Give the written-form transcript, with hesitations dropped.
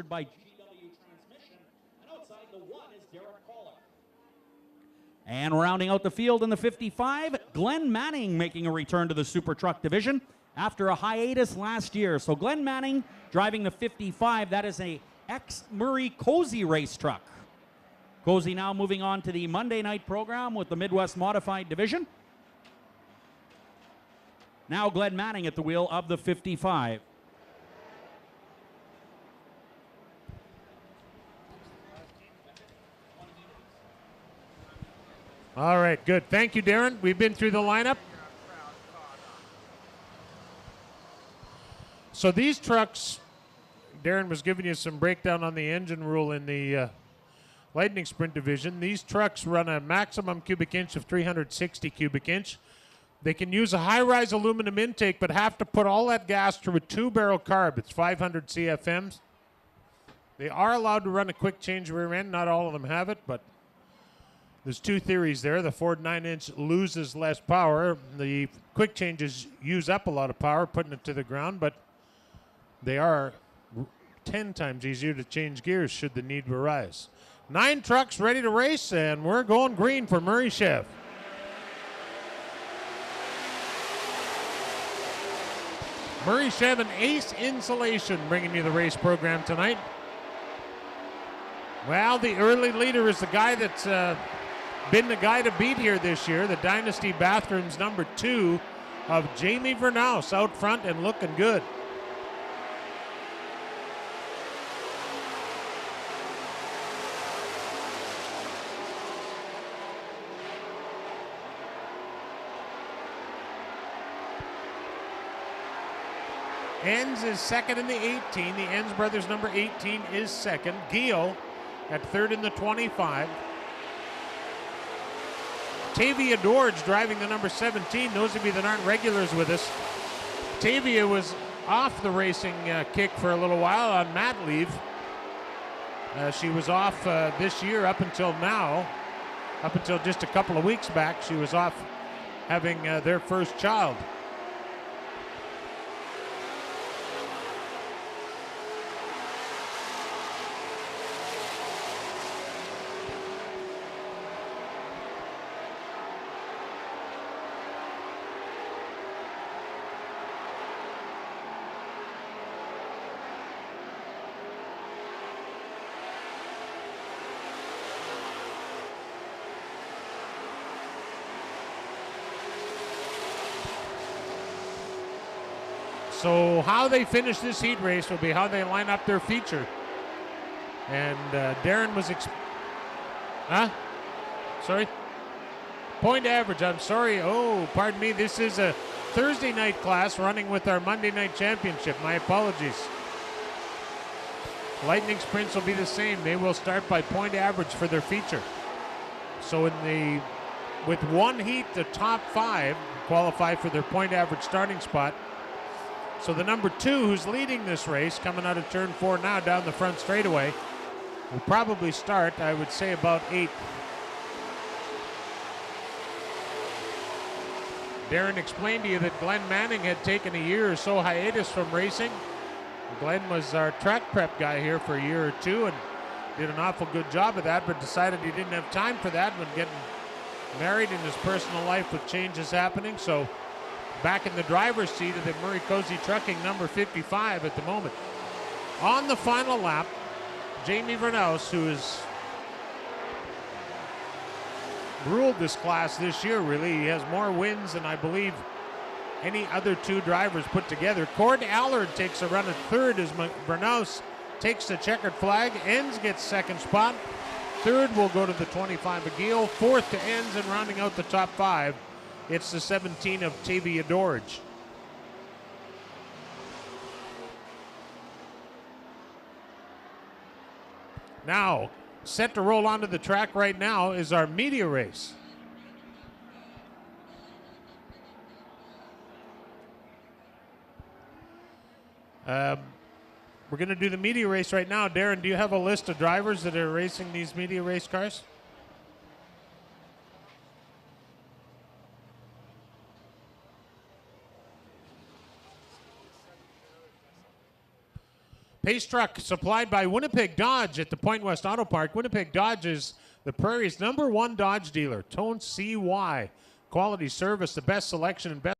by GW Transmission, and outside the 1 is Derek Kohler. And rounding out the field in the 55, Glenn Manning making a return to the Super Truck division after a hiatus last year. So Glenn Manning driving the 55. That is a ex-Murray Cozy race truck. Cozy now moving on to the Monday night program with the Midwest Modified division. Now Glenn Manning at the wheel of the 55. All right, good. Thank you, Darren. We've been through the lineup. So these trucks, Darren was giving you some breakdown on the engine rule in the Lightning Sprint division. These trucks run a maximum cubic inch of 360 cubic inch. They can use a high-rise aluminum intake, but have to put all that gas through a 2-barrel carb. It's 500 CFMs. They are allowed to run a quick change rear end. Not all of them have it, but there's two theories there. The Ford 9-inch loses less power. The quick changes use up a lot of power, putting it to the ground, but they are 10 times easier to change gears should the need arise. 9 trucks ready to race, and we're going green for Murray Chev. Murray Chev and Ace Insulation bringing you the race program tonight. Well, the early leader is the guy that's been the guy to beat here this year, the Dynasty Bathrooms number 2 of Jamie Vernaus out front and looking good. Enns is second in the 18. The Enns brothers number 18 is second. Gio at third in the 25. Tavia Dorge driving the number 17. Those of you that aren't regulars with us, Tavia was off the racing kick for a little while on mat leave. She was off this year up until now. Up until just a couple of weeks back, she was off having their first child. So how they finish this heat race will be how they line up their feature. And Darren was sorry? Point average, I'm sorry. Oh, pardon me. This is a Thursday night class running with our Monday night championship. My apologies. Lightning Sprints will be the same. They will start by point average for their feature. So with one heat, the top 5 qualify for their point average starting spot. So the number 2 who's leading this race, coming out of turn 4 now down the front straightaway, will probably start, I would say, about 8th. Darren explained to you that Glenn Manning had taken a year or so hiatus from racing. Glenn was our track prep guy here for a year or 2 and did an awful good job of that, but decided he didn't have time for that when getting married in his personal life with changes happening. So back in the driver's seat of the Murray Cozy Trucking number 55 at the moment. On the final lap, Jamie Vernaus, who has ruled this class this year, really. He has more wins than I believe any other 2 drivers put together. Cord Allard takes a run at third as Vernaus takes the checkered flag. Enns gets second spot. Third will go to the 25 of Giel. Fourth to Enns, and rounding out the top 5, it's the 17 of Tavia Dorge. Now, set to roll onto the track right now is our media race. We're going to do the media race right now. Darren, do you have a list of drivers that are racing these media race cars? Pace truck supplied by Winnipeg Dodge at the Point West Auto Park. Winnipeg Dodge is the Prairie's #1 Dodge dealer. Tone CY. Quality service, the best selection, and best